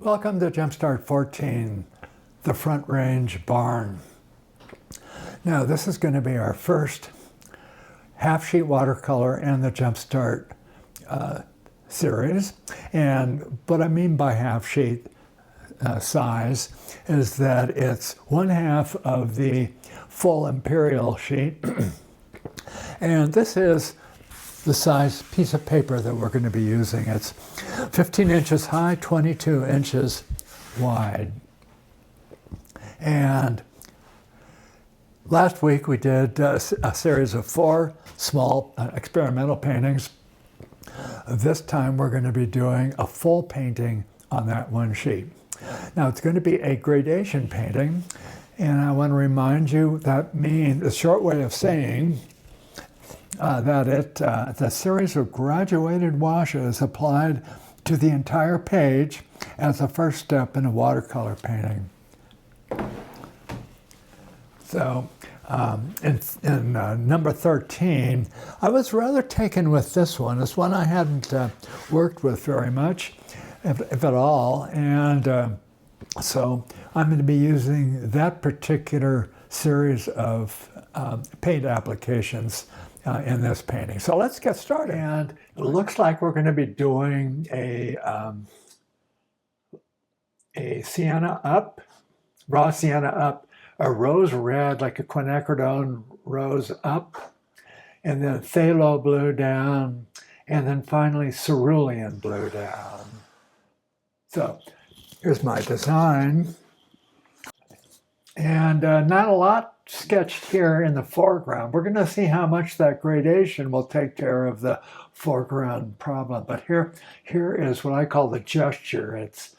Welcome to Jumpstart 14, the Front Range Barn. Now this is going to be our first half-sheet watercolor in the Jumpstart series. And what I mean by half-sheet size is that it's 1/2 of the full imperial sheet. And this is the size piece of paper that we're going to be using. It's 15 inches high, 22 inches wide. And last week we did a series of 4 small experimental paintings. This time we're going to be doing a full painting on that one sheet. Now it's going to be a gradation painting, and I want to remind you that means a short way of saying that it's a series of graduated washes applied to the entire page as a first step in a watercolor painting. So in number 13, I was rather taken with this one. It's one I hadn't worked with very much, if at all, and so I'm going to be using that particular series of paint applications in this painting. So let's get started. And it looks like we're going to be doing a sienna up, raw sienna up, a rose red, like a quinacridone rose up, and then phthalo blue down, and then finally cerulean blue down. So here's my design. And not a lot sketched here in the foreground. We're going to see how much that gradation will take care of the foreground problem. But here is what I call the gesture. It's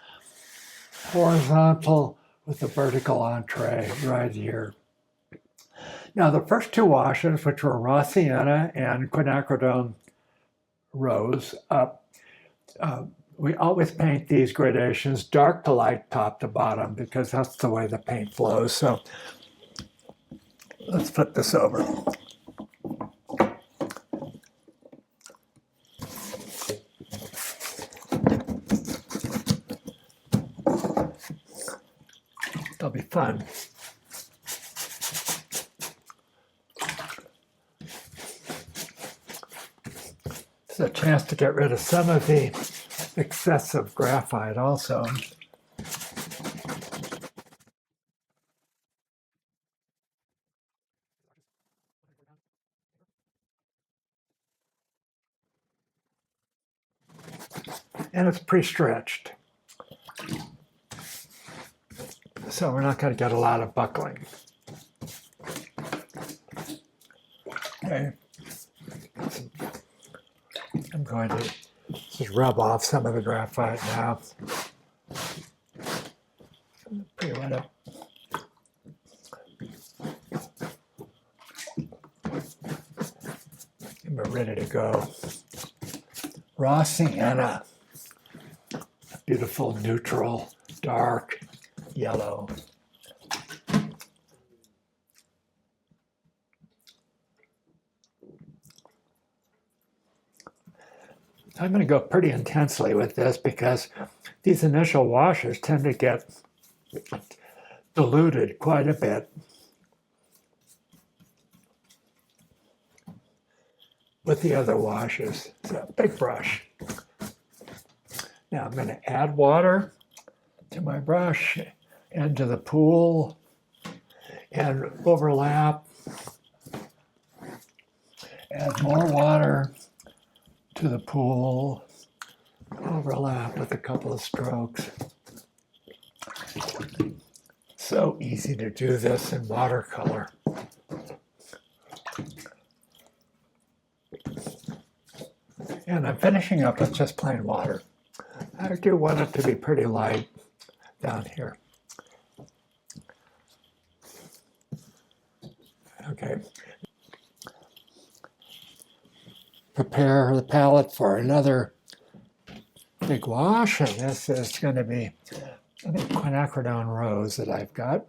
horizontal with the vertical entree right here. Now the first 2 washes, which were raw sienna and quinacridone rose up, we always paint these gradations dark to light, top to bottom, because that's the way the paint flows. So let's flip this over. That'll be fun. It's a chance to get rid of some of the excessive graphite also. And it's pre-stretched, so we're not going to get a lot of buckling. Okay, I'm going to just rub off some of the graphite now. Pre-wet it. And we're ready to go. Raw sienna. Beautiful, neutral, dark yellow. I'm going to go pretty intensely with this because these initial washes tend to get diluted quite a bit with the other washes. So big brush. Now I'm going to add water to my brush and to the pool and overlap. Add more water to the pool, overlap with a couple of strokes. So easy to do this in watercolor. And I'm finishing up with just plain water. I do want it to be pretty light down here. Okay. Prepare the palette for another big wash, and this is going to be, I think, quinacridone rose that I've got.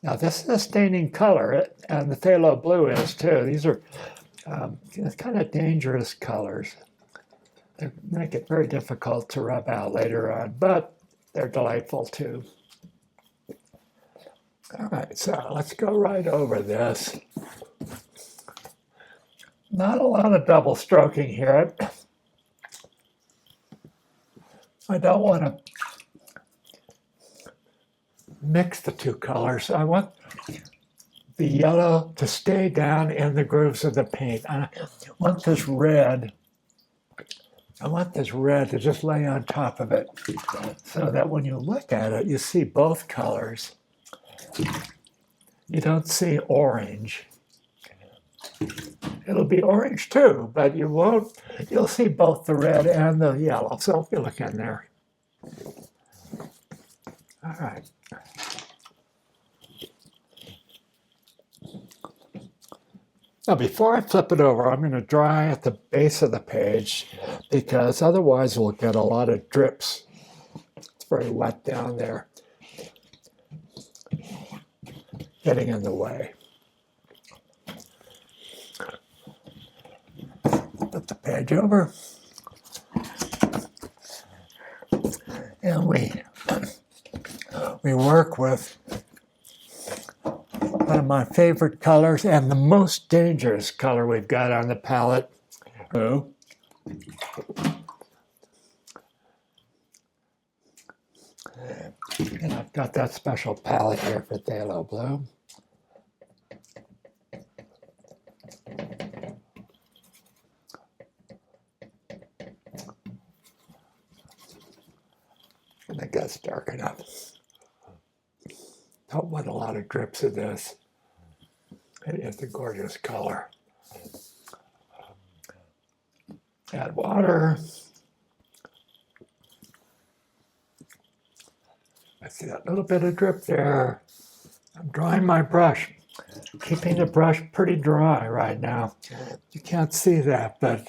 Now this is a staining color, and the phthalo blue is too. These are kind of dangerous colors. They make it very difficult to rub out later on, but they're delightful too. All right, so let's go right over this. Not a lot of double stroking here. I don't want to mix the two colors. I want the yellow to stay down in the grooves of the paint. I want this red to just lay on top of it so that when you look at it, you see both colors. You don't see orange. It'll be orange too, but you'll see both the red and the yellow. So if you look in there. All right. Now, before I flip it over, I'm going to dry at the base of the page because otherwise we'll get a lot of drips. It's very wet down there, getting in the way. Flip the page over. And we work with one of my favorite colors and the most dangerous color we've got on the palette, blue. And I've got that special palette here for phthalo blue. I think that's dark enough. Don't want a lot of drips of this. It's a gorgeous color. Add water. I see that little bit of drip there. I'm drying my brush, keeping the brush pretty dry right now. You can't see that, but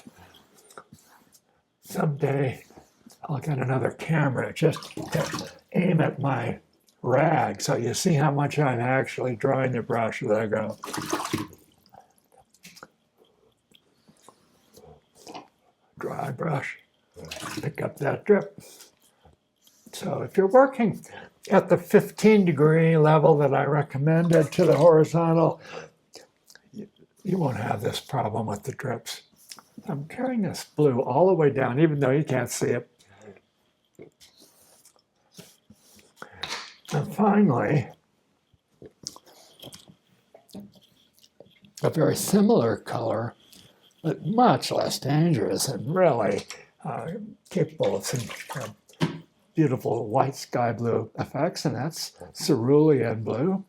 someday I'll get another camera just to aim at my rag so you see how much I'm actually drying the brush. There I go. Dry brush, pick up that drip. So if you're working at the 15-degree level that I recommended to the horizontal, you won't have this problem with the drips. I'm carrying this blue all the way down, even though you can't see it. And finally, a very similar color, but much less dangerous and really capable of some beautiful white sky blue effects, and that's cerulean blue.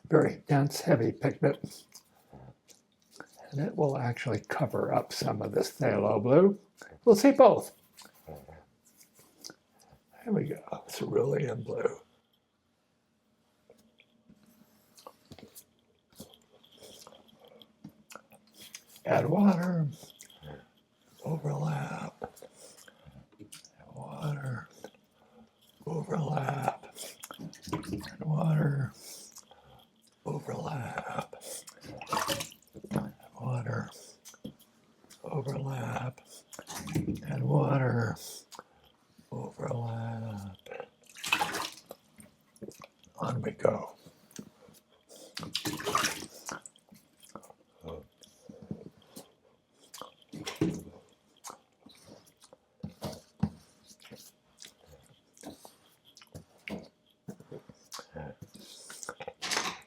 Very dense, heavy pigment. And it will actually cover up some of this phthalo blue. We'll see both. There we go, cerulean blue. Add water, overlap, water, overlap, and water, overlap, water, overlap, and water, overlap. On we go.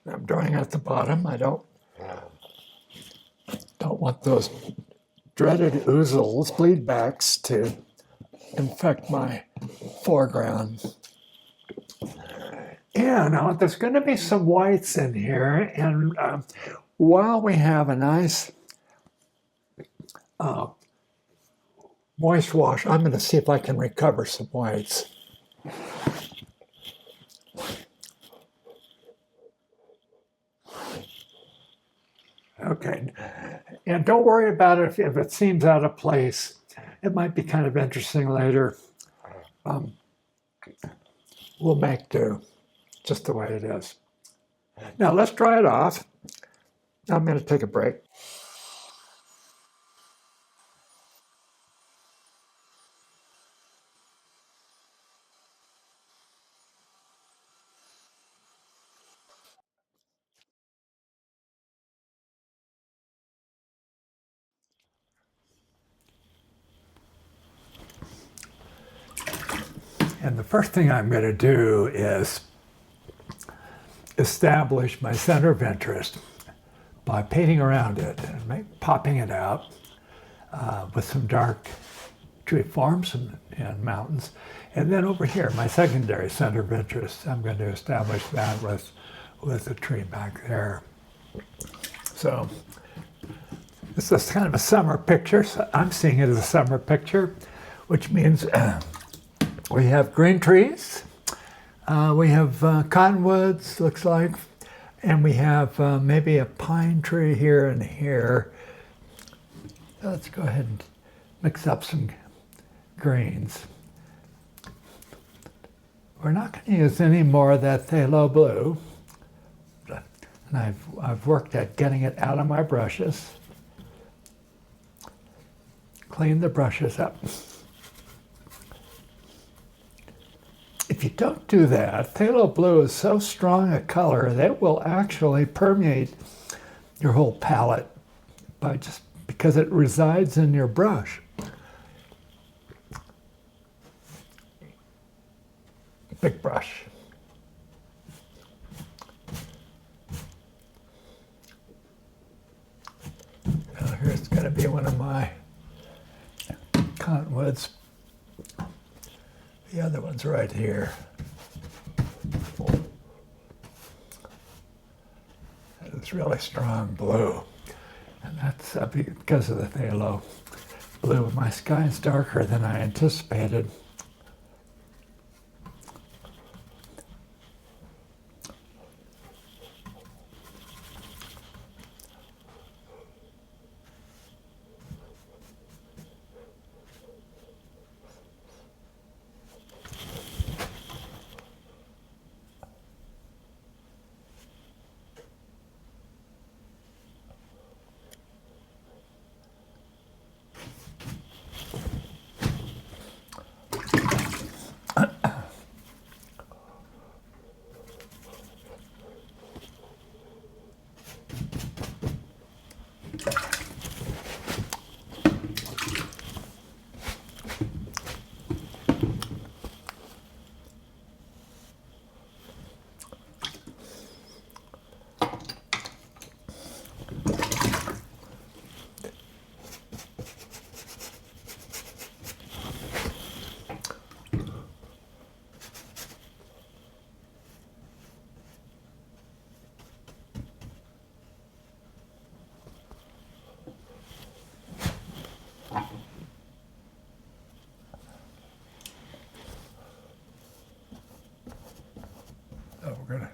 I'm drawing at the bottom. I don't want those dreaded oozles, bleedbacks, to infect my foreground. And now there's going to be some whites in here, and while we have a nice moist wash, I'm going to see if I can recover some whites. Okay, and don't worry about it if it seems out of place. It might be kind of interesting later. We'll make do, just the way it is. Now let's dry it off. I'm going to take a break. And the first thing I'm going to do is establish my center of interest by painting around it and popping it out with some dark tree forms and mountains. And then over here, my secondary center of interest, I'm going to establish that with a tree back there. So this is kind of a summer picture. So I'm seeing it as a summer picture, which means we have green trees, we have cottonwoods, looks like, and we have maybe a pine tree here and here. So let's go ahead and mix up some greens. We're not going to use any more of that phthalo blue. And I've worked at getting it out of my brushes. Clean the brushes up. If you don't do that, phthalo blue is so strong a color that it will actually permeate your whole palette because it resides in your brush. Big brush. Now here's going to be one of my cottonwoods. The other one's right here. It's really strong blue. And that's because of the phthalo blue. My sky is darker than I anticipated. So we're going to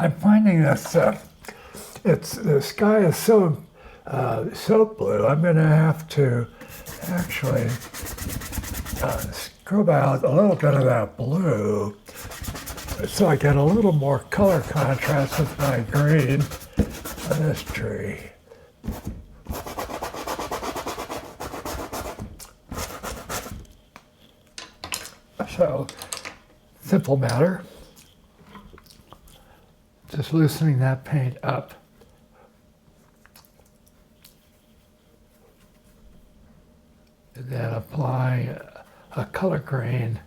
I'm finding this, the sky is so blue, I'm going to have to actually scrub out a little bit of that blue so I get a little more color contrast with my green on this tree. So, simple matter. Just loosening that paint up. And then applying a color grade.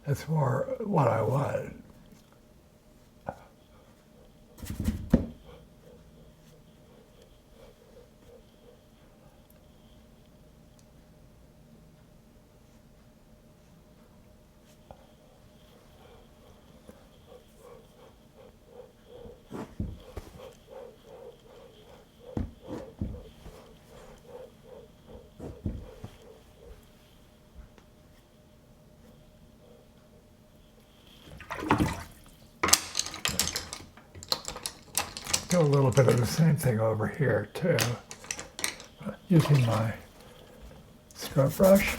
That's more what I want. Do a little bit of the same thing over here too, using my scrub brush.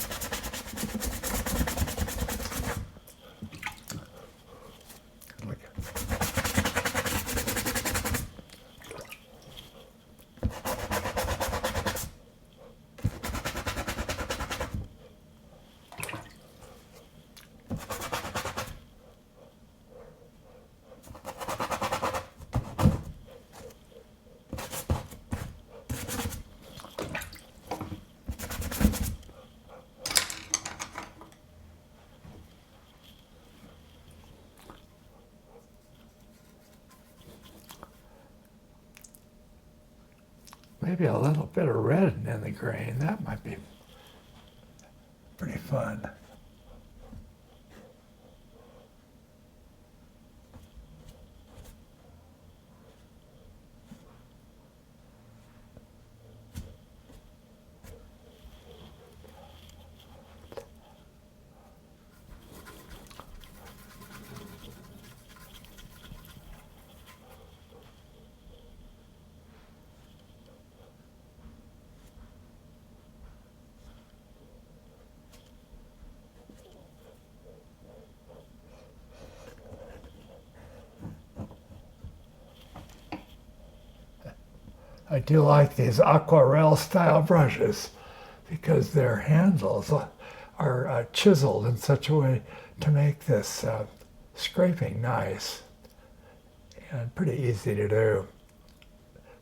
Maybe a little bit of red in the grain. That might be pretty fun. I do like these aquarelle style brushes because their handles are chiseled in such a way to make this scraping nice and pretty easy to do,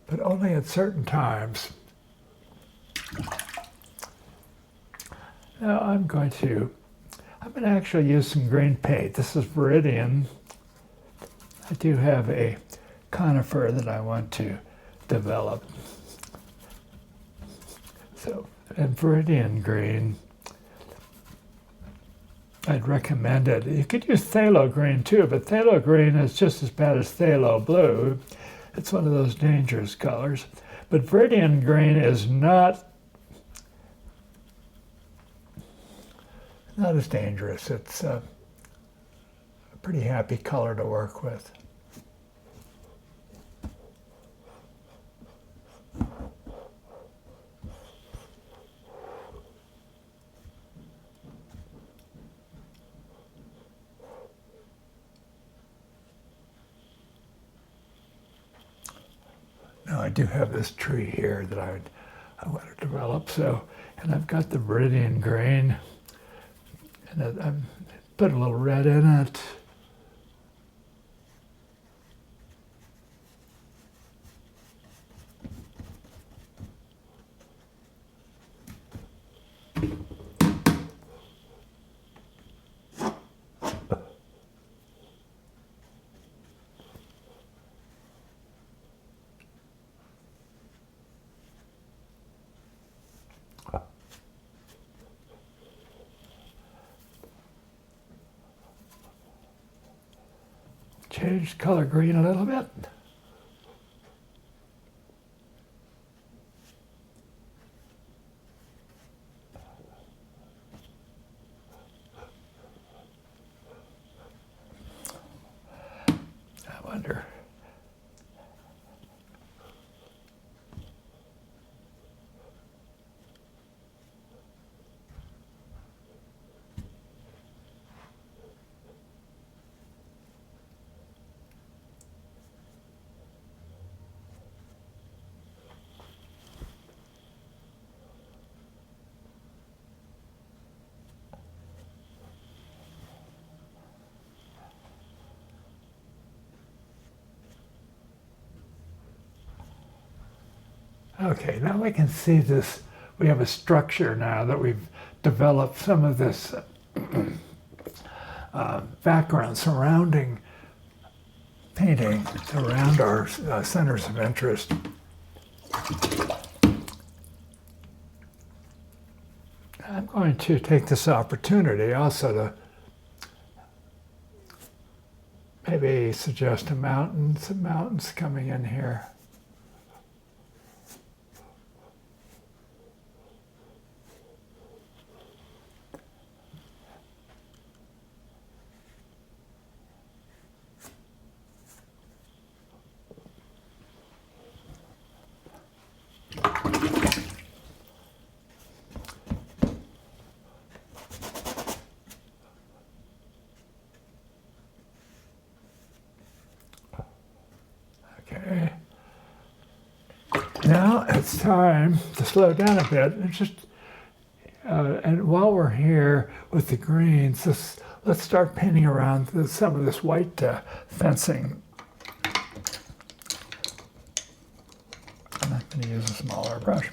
but only at certain times. Now I'm going to actually use some green paint. This is Viridian. I do have a conifer that I want to develop. So, in Viridian green, I'd recommend it. You could use phthalo green too, but phthalo green is just as bad as phthalo blue. It's one of those dangerous colors. But Viridian green is not as dangerous. It's a pretty happy color to work with. Now I do have this tree here that I want to develop. So, and I've got the Viridian grain, and I've put a little red in it. Change color green a little bit. Okay, now we can see this. We have a structure now that we've developed some of this background surrounding painting around our centers of interest. I'm going to take this opportunity also to maybe suggest some mountains coming in here. Okay. Now it's time to slow down a bit and just, and while we're here with the greens, let's start painting around some of this white fencing. I'm going to use a smaller brush.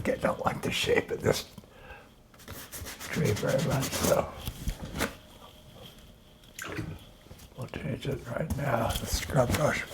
I don't like the shape of this tree very much, so we'll change it right now. The scrub brush.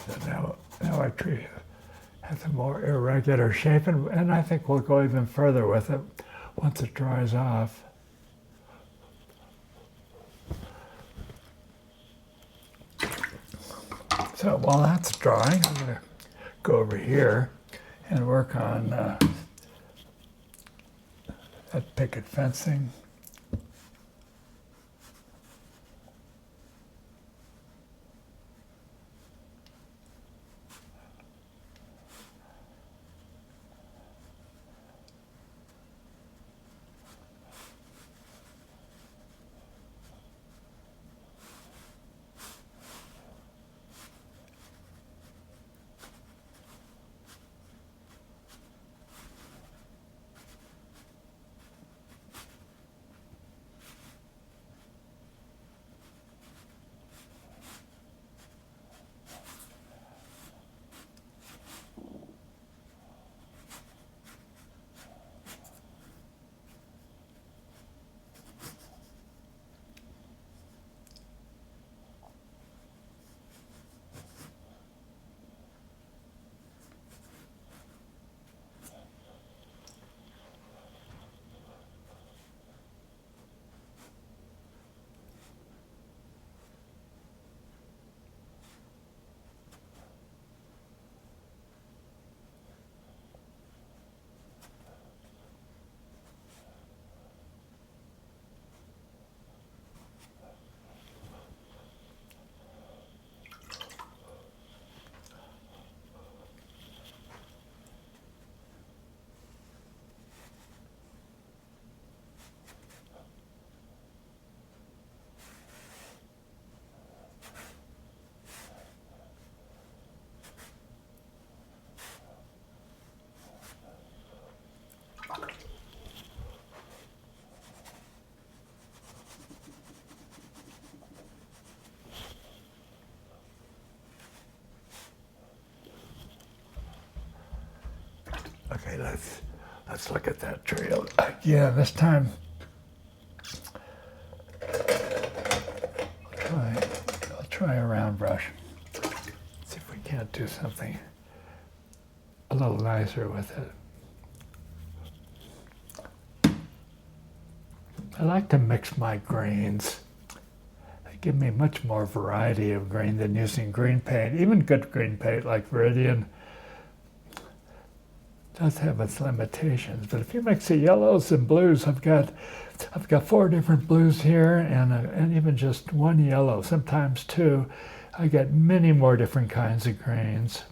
So now our tree has a more irregular shape, and I think we'll go even further with it once it dries off. So while that's drying, I'm going to go over here and work on that picket fencing. Okay, let's look at that trail again. This time, I'll try a round brush. See if we can't do something a little nicer with it. I like to mix my grains. They give me much more variety of grain than using green paint. Even good green paint like Viridian does have its limitations. But if you mix the yellows and blues, I've got 4 different blues here and even just 1 yellow, sometimes 2. I get many more different kinds of grains.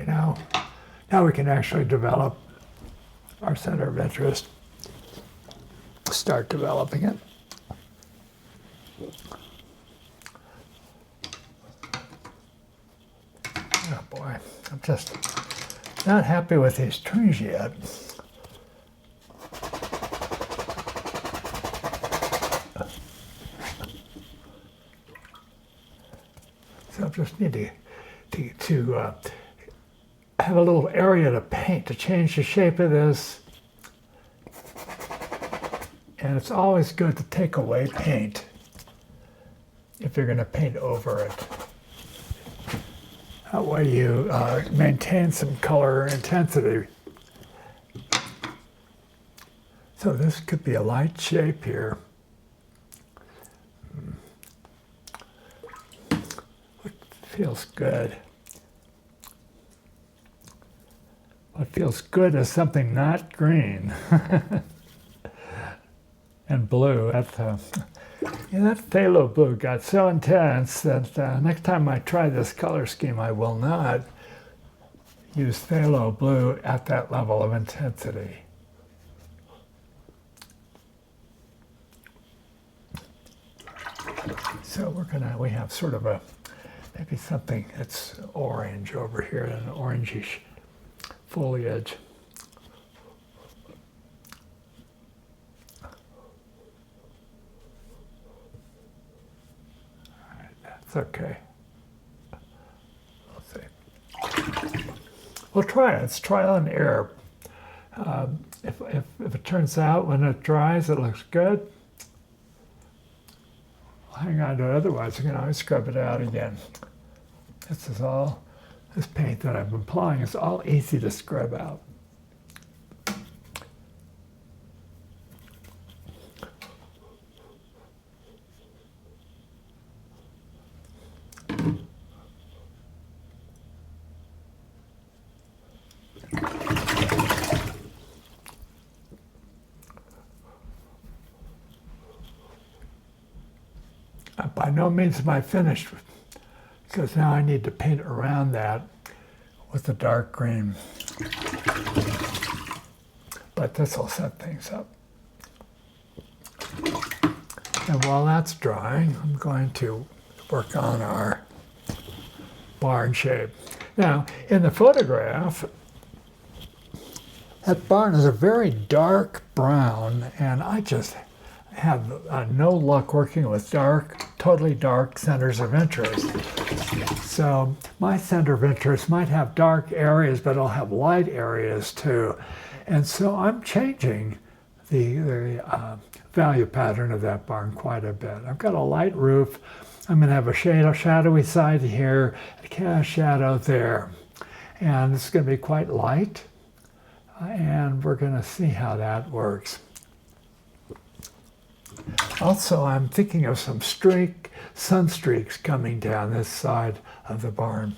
Okay, now we can actually develop our center of interest. Start developing it. Oh boy, I'm just not happy with these trees yet. So I just need to have a little area to paint, to change the shape of this. And it's always good to take away paint if you're going to paint over it. That way you maintain some color intensity. So this could be a light shape here. It feels good. What feels good is something not green. And blue. That phthalo blue got so intense that next time I try this color scheme, I will not use phthalo blue at that level of intensity. So we have sort of maybe something that's orange over here, an orangish foliage. That's okay. We'll see. We'll try it. It's trial and error. If it turns out when it dries it looks good, I'll hang on to it. Otherwise, you can always scrub it out again. This paint that I'm applying is all easy to scrub out. By no means am I finished, because now I need to paint around that with the dark green. But this will set things up. And while that's drying, I'm going to work on our barn shape. Now, in the photograph, that barn is a very dark brown, and I just have no luck working with totally dark centers of interest. So my center of interest might have dark areas, but it'll have light areas too. And so I'm changing the value pattern of that barn quite a bit. I've got a light roof. I'm going to have a shadowy side here, a cast shadow there. And it's going to be quite light. And we're going to see how that works. Also, I'm thinking of some sun streaks coming down this side of the barn.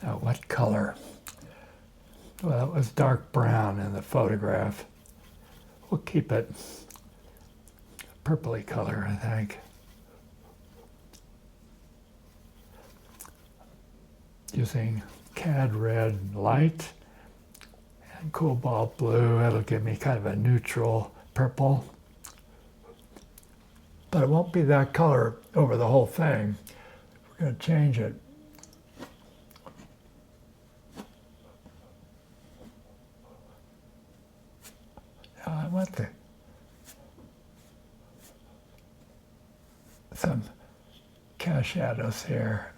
Now, what color? Well, it was dark brown in the photograph. We'll keep it purpley color, I think. Using cad red light and cobalt blue, it'll give me kind of a neutral purple. But it won't be that color over the whole thing. We're going to change it. Now I want some cast shadows here.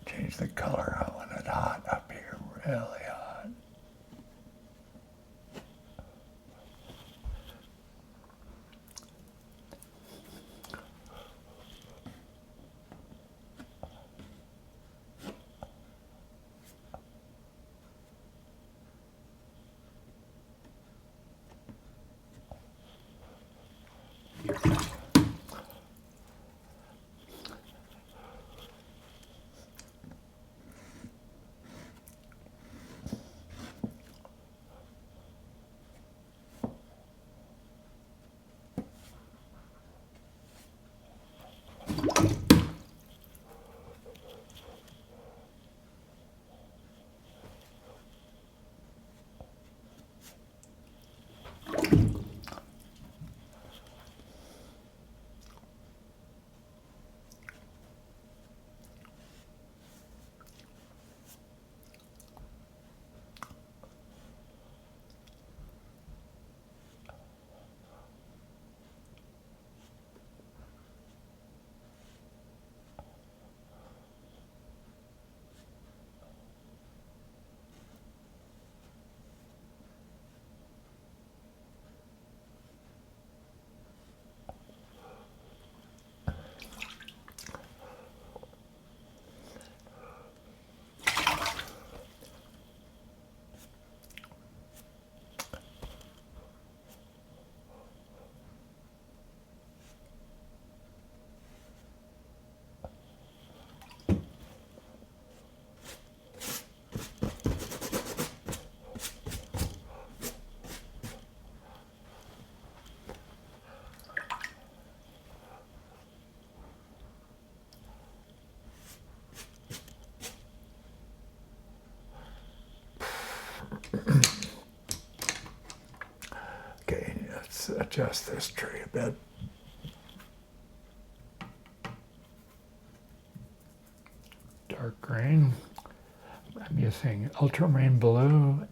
Change the color. I want it hot up here, really hot. Okay, let's adjust this tree a bit. Dark green. I'm using ultramarine blue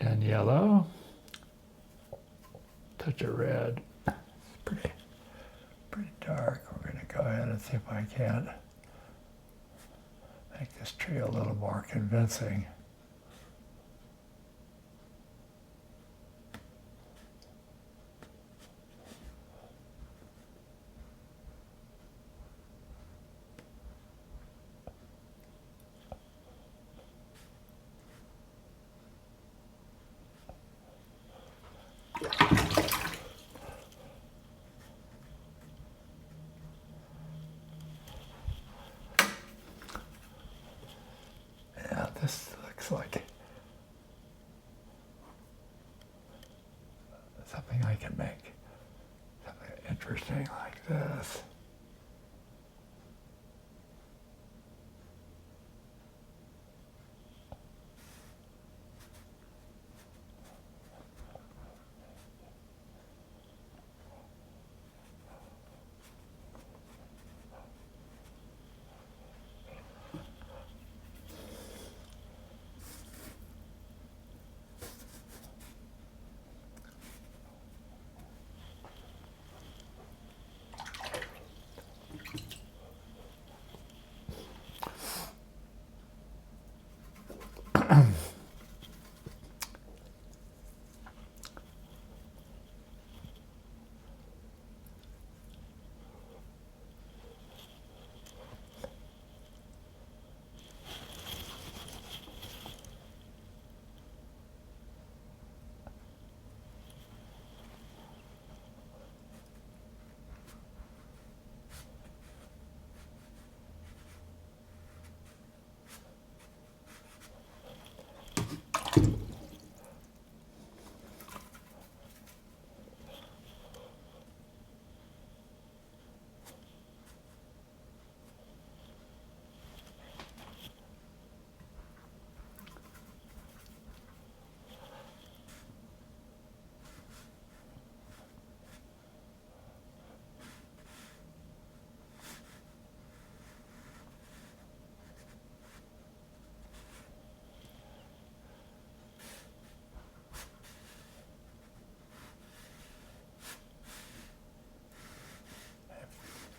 and yellow. Touch of red. It's pretty dark. We're going to go ahead and see if I can't make this tree a little more convincing. Yeah, this looks like something I can make. Something interesting like this.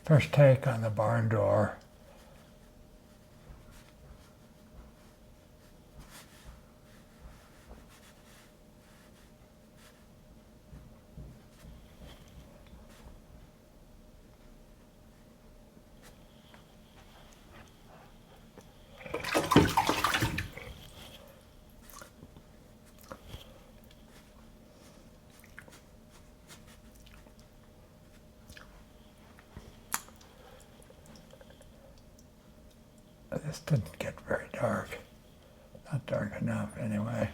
First take on the barn door. this didn't get very dark. Not dark enough anyway.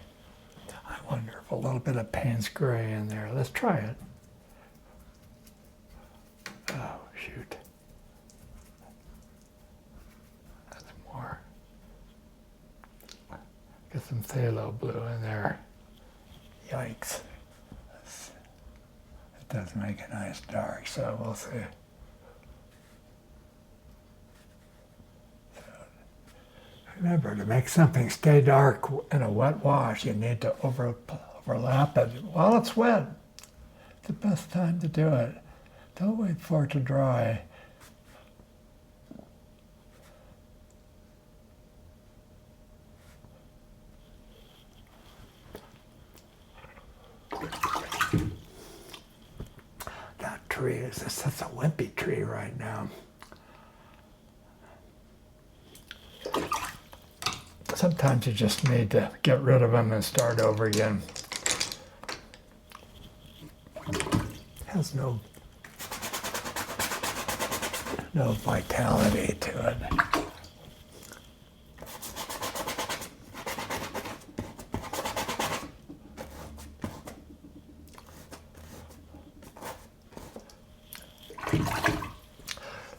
I wonder if a little bit of Payne's gray in there. Let's try it. Oh, shoot. That's more. Get some phthalo blue in there. Yikes. It does make a nice dark, so we'll see. Remember, to make something stay dark in a wet wash, you need to overlap it while it's wet. It's the best time to do it. Don't wait for it to dry. That tree is just such a wimpy tree right now. Sometimes you just need to get rid of them and start over again. Has no vitality to it.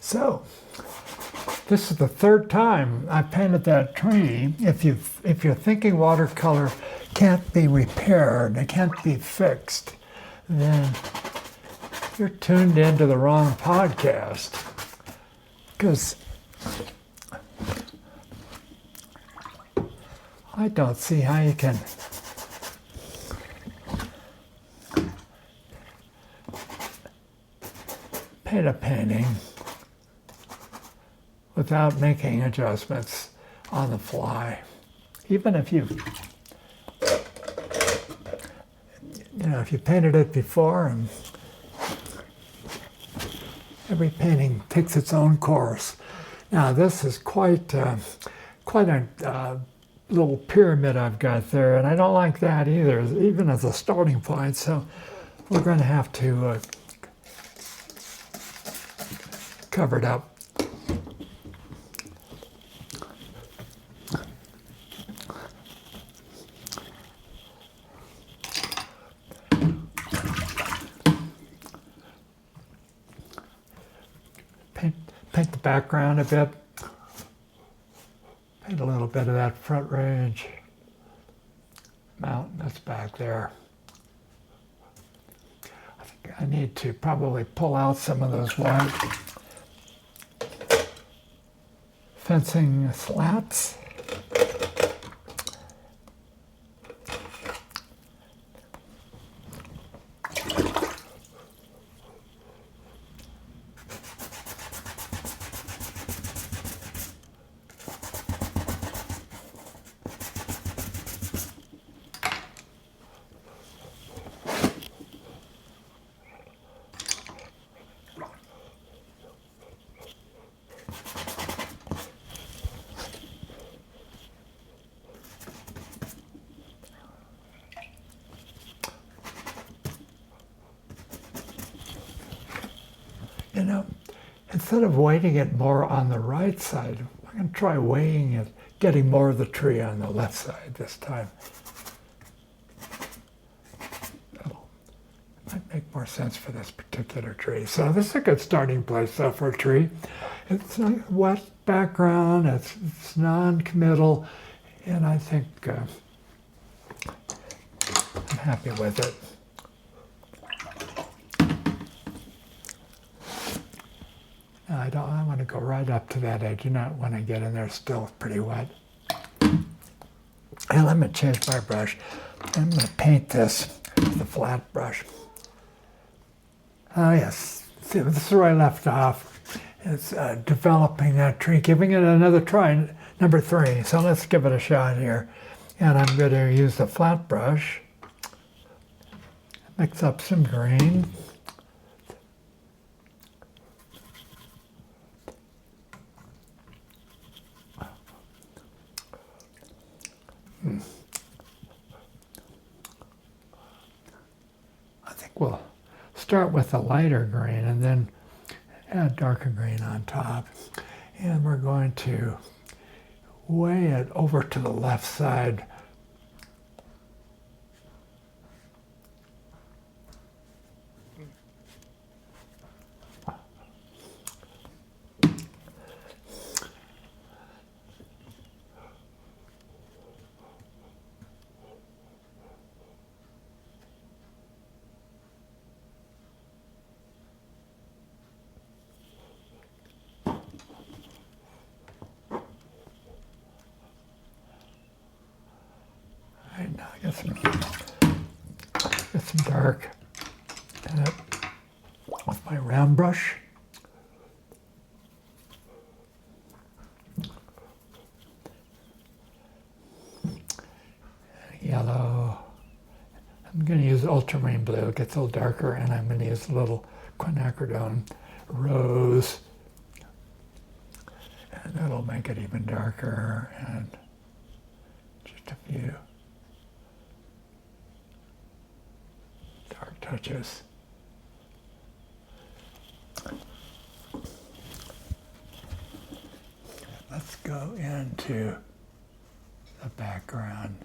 So, this is the third time I painted that tree. If you're thinking watercolor can't be repaired, it can't be fixed, then you're tuned into the wrong podcast. Because I don't see how you can paint a painting without making adjustments on the fly. Even if if you painted it before, and every painting takes its own course. Now this is quite a little pyramid I've got there, and I don't like that either, even as a starting point. So we're going to have to cover it up. Paint the background a bit. Paint a little bit of that front range. Mountain that's back there. I think I need to probably pull out some of those white fencing slats. You know, instead of weighting it more on the right side, I'm going to try weighing it, getting more of the tree on the left side this time. That might make more sense for this particular tree. So this is a good starting place for a tree. It's a wet background, it's non-committal, and I think I'm happy with it. I want to go right up to that. I do not want to get in there still pretty wet. And let me change my brush. I'm going to paint this with a flat brush. Oh yes, see, this is where I left off. It's developing that tree, giving it another try, number 3. So let's give it a shot here. And I'm going to use the flat brush, mix up some green. I think we'll start with a lighter green and then add darker green on top. And we're going to way it over to the left side. Now I get some dark in it with my round brush. Yellow. I'm going to use ultramarine blue. It gets a little darker, and I'm going to use a little quinacridone rose, and that'll make it even darker. And just a few dark touches. Let's go into the background.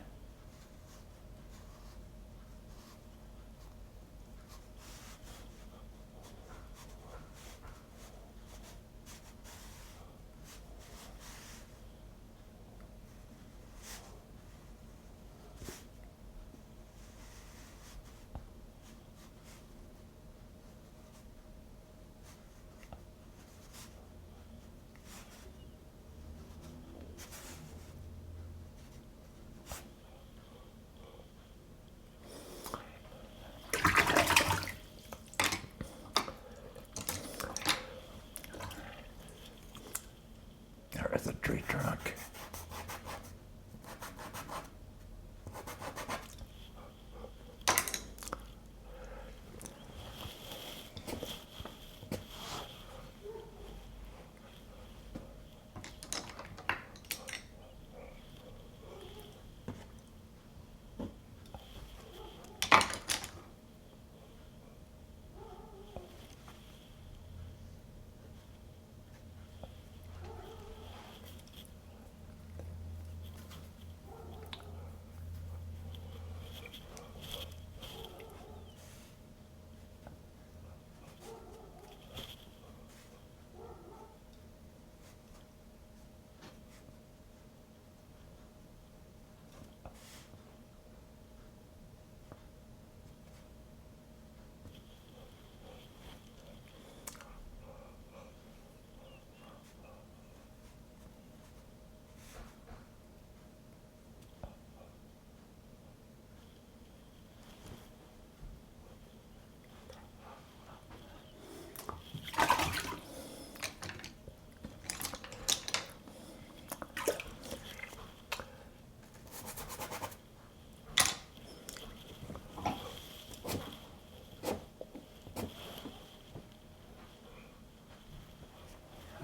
There's a tree trunk.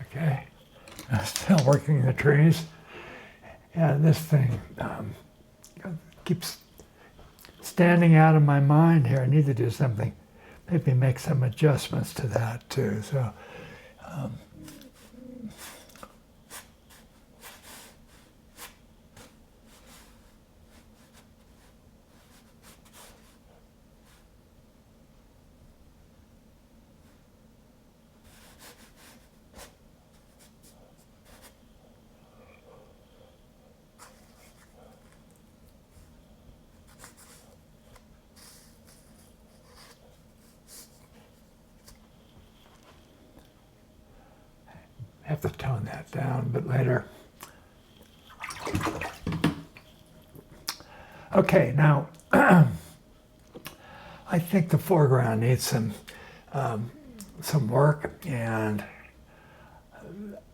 Okay, I'm still working the trees, and this thing keeps standing out of my mind here. I need to do something, maybe make some adjustments to that too. So, have to tone that down a bit later. Okay, now I think the foreground needs some work, and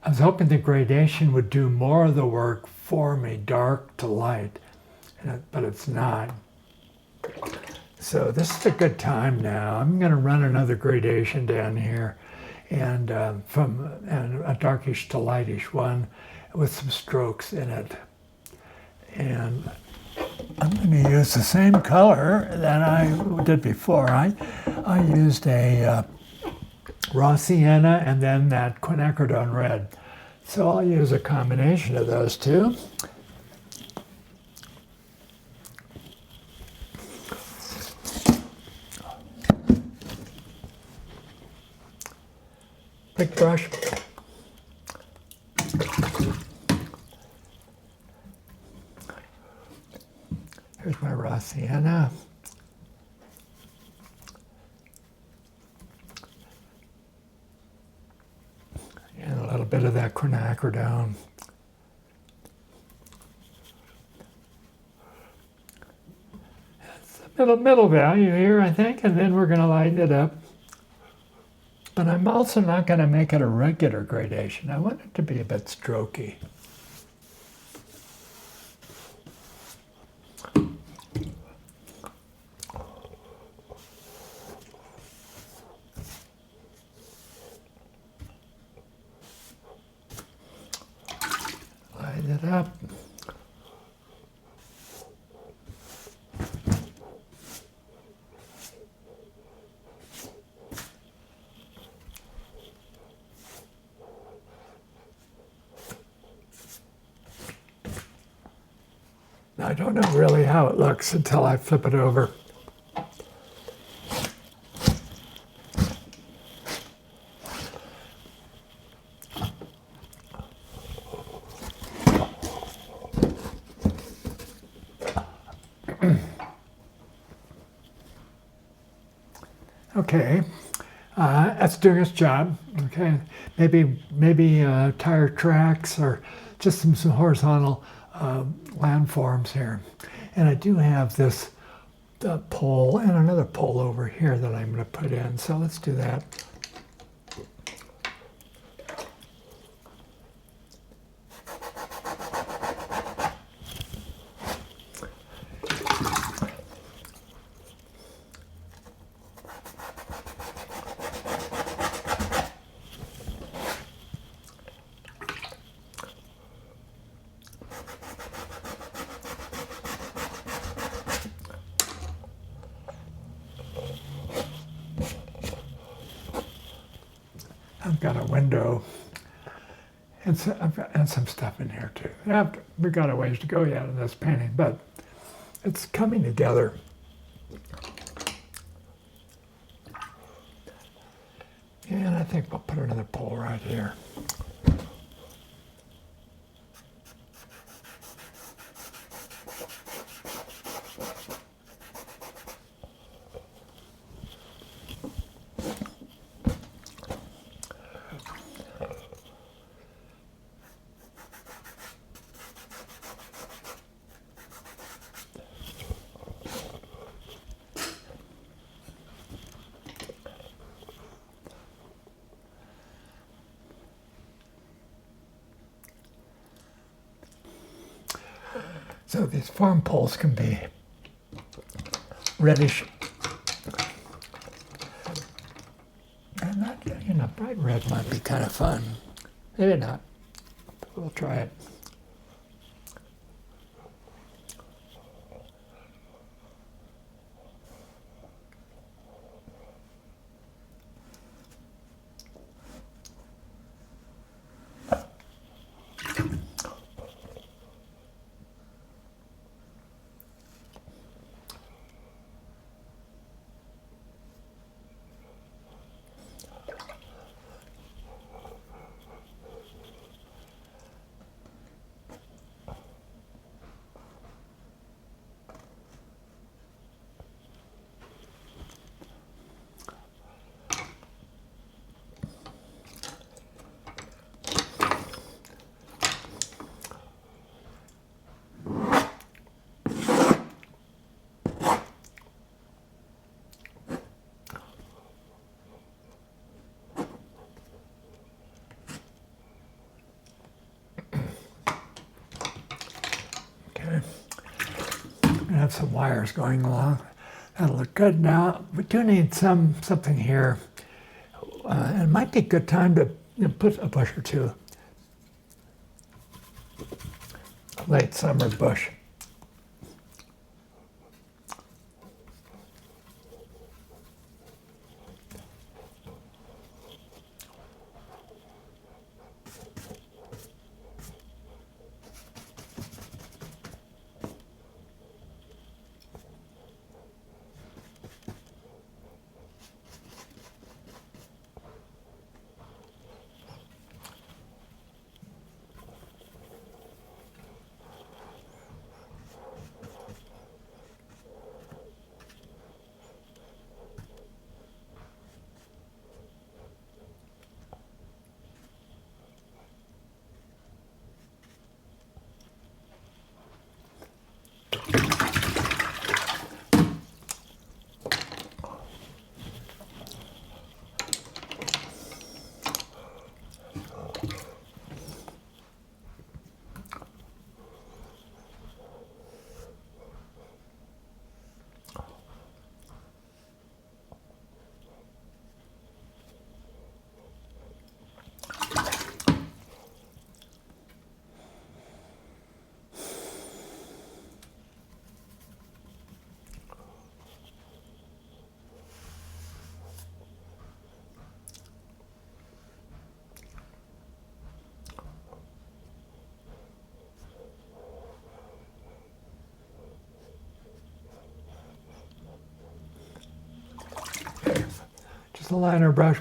I was hoping the gradation would do more of the work for me, dark to light, but it's not. So this is a good time now. I'm going to run another gradation down here, and from a darkish to lightish one with some strokes in it. And I'm going to use the same color that I did before. I used a raw sienna and then that quinacridone red. So I'll use a combination of those two. Big brush. Here's my raw sienna. And a little bit of that quinacridone. That's the middle value here, I think, and then we're going to lighten it up. But I'm also not going to make it a regular gradation. I want it to be a bit strokey. Light it up. I don't know really how it looks until I flip it over. Okay, that's doing its job. Okay, maybe tire tracks or just some horizontal landforms here. And I do have this pole and another pole over here that I'm going to put in. So let's do that. I've got a window and some stuff in here too. We've got a ways to go yet in this painting, but it's coming together. And I think we'll put another pole right here. So these farm poles can be reddish, and that, bright red might be kind of fun. Maybe not. We'll try it. Have some wires going along. That'll look good. Now we do need something here. And it might be a good time to put a bush or two. A late summer bush. the liner brush.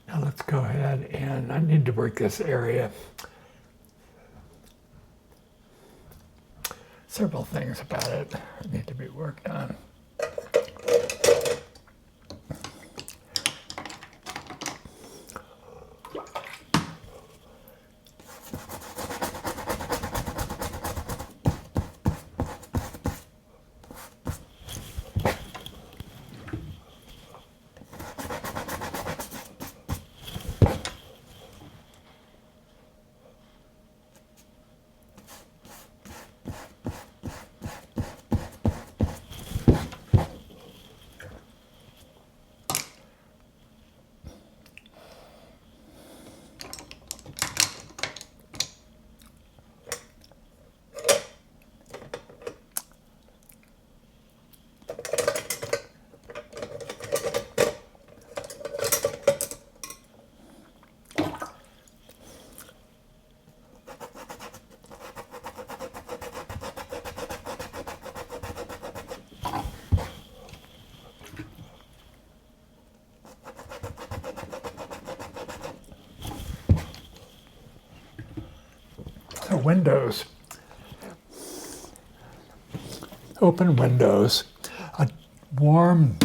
Now let's go ahead and I need to work this area. Several things about it need to be worked on. So windows, open windows, a warm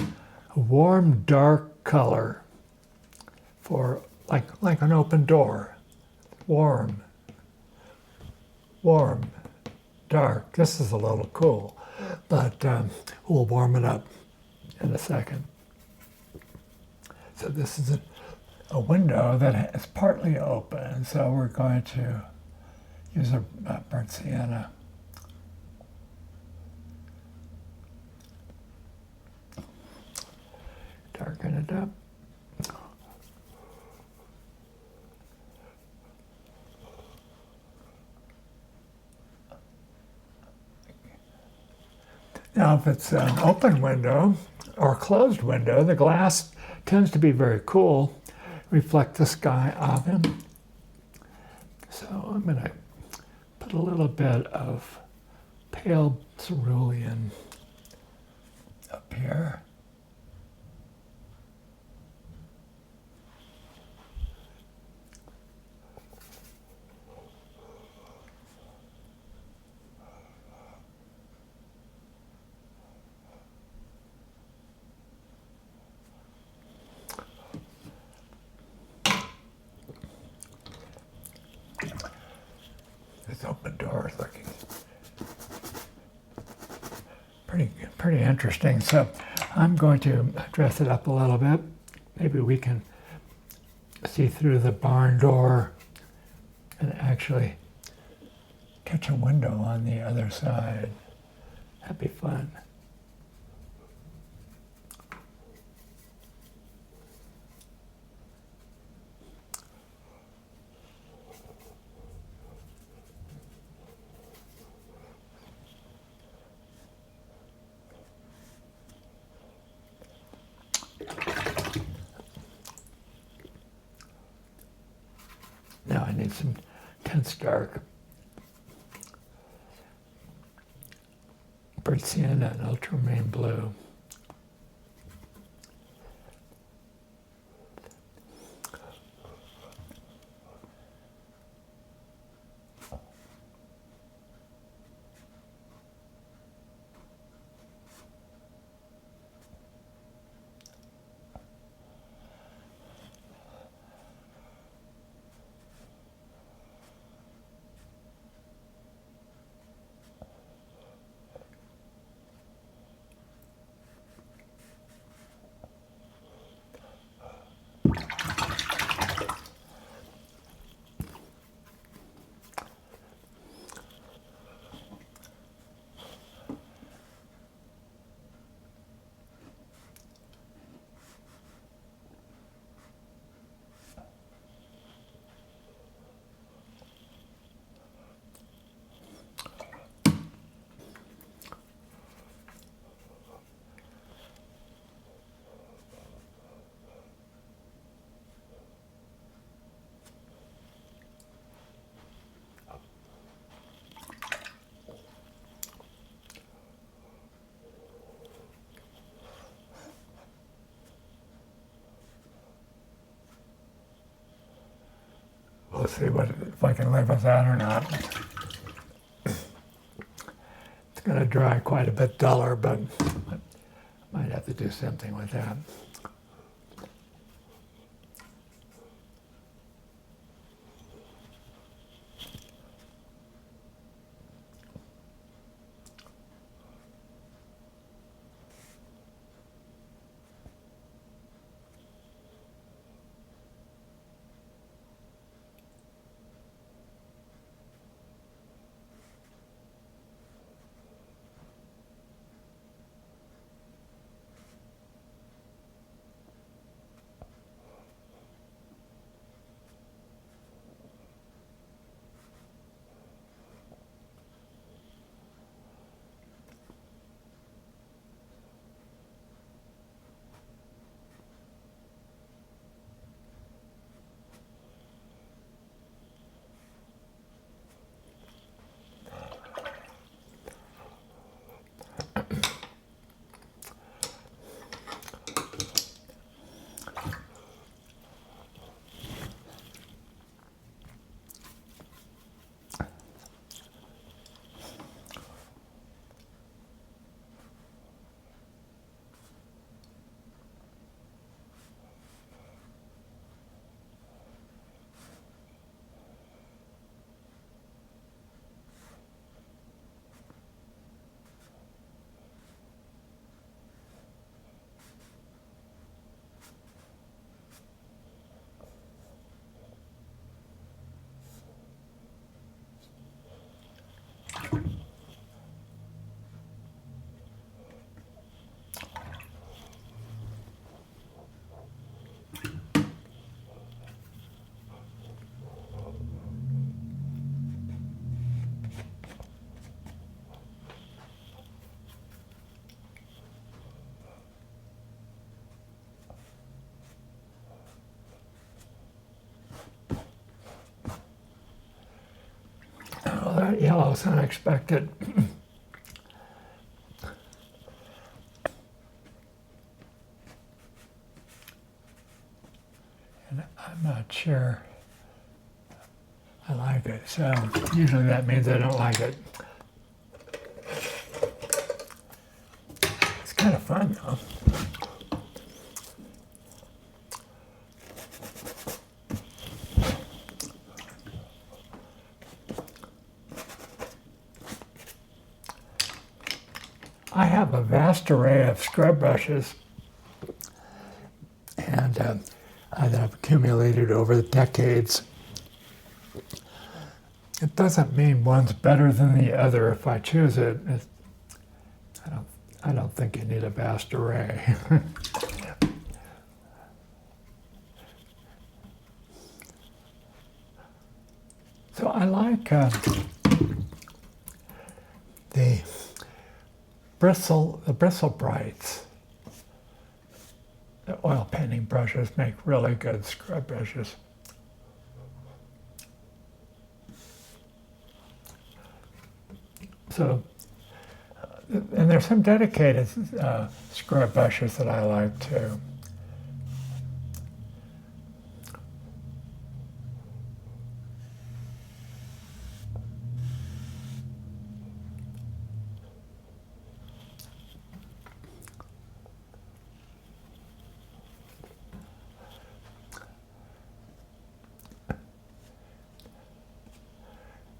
dark color for like an open door, warm, dark. This is a little cool, but we'll warm it up in a second. So this is a window that is partly open, so we're going to use a burnt sienna. Darken it up. Now, if it's an open window or a closed window, the glass tends to be very cool, reflect the sky off him. So I'm going to put a little bit of pale cerulean up here. This open door is looking pretty interesting. So I'm going to dress it up a little bit. Maybe we can see through the barn door and actually catch a window on the other side. That'd be fun. need some tense dark. Burnt sienna and ultramarine blue. We'll see if I can live with that or not. It's going to dry quite a bit duller, but I might have to do something with that. Oh, that yellow's unexpected. And I'm not sure I like it, so usually that means I don't like it. It's kind of fun though. I have a vast array of scrub brushes, and that I've accumulated over the decades. It doesn't mean one's better than the other if I choose it. I don't think you need a vast array. So I like the bristle brights. The oil painting brushes make really good scrub brushes. So, and there's some dedicated scrub brushes that I like too.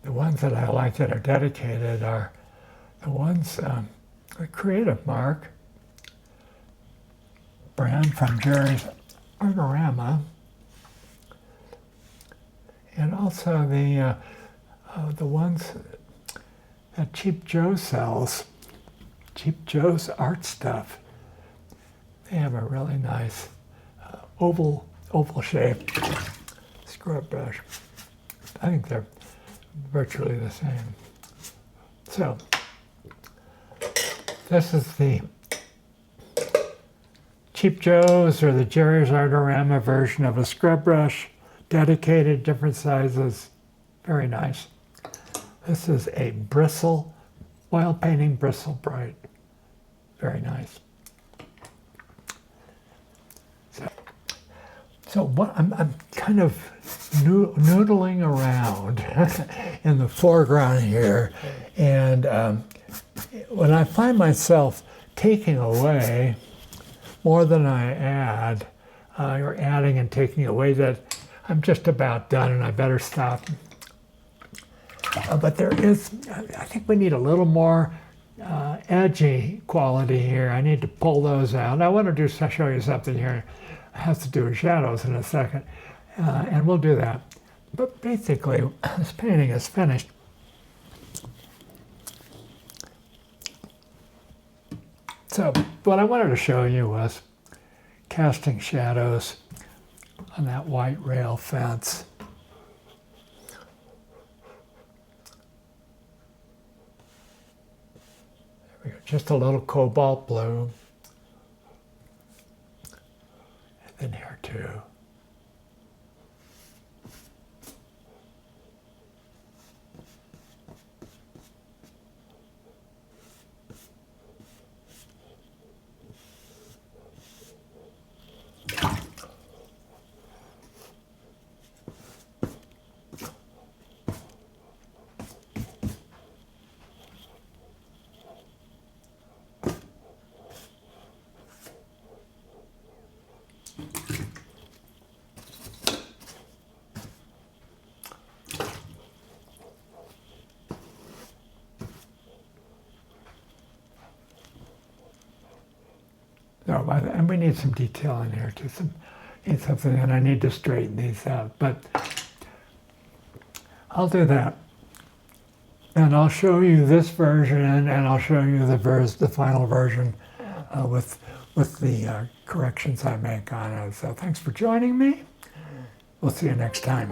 The ones that I like that are dedicated are the ones, the Creative Mark brand from Jerry's Artorama, and also the ones that Cheap Joe sells, Cheap Joe's art stuff. They have a really nice oval shaped scrub brush. I think they're virtually the same. So this is the Cheap Joe's or the Jerry's Artorama version of a scrub brush, dedicated, different sizes, very nice. This is a bristle, oil painting bristle bright, very nice. So what I'm kind of noodling around in the foreground here, and when I find myself taking away more than I add, or adding and taking away, that I'm just about done and I better stop. But there is, I think we need a little more edgy quality here. I need to pull those out. I want to show you something here. It has to do with shadows in a second, and we'll do that. But basically, this painting is finished. So what I wanted to show you was casting shadows on that white rail fence. There we go, just a little cobalt blue. And then here too. So, and we need some detail in here too. Need something, and I need to straighten these out. But I'll do that, and I'll show you this version, and I'll show you the final version with the corrections I make on it. So thanks for joining me. We'll see you next time.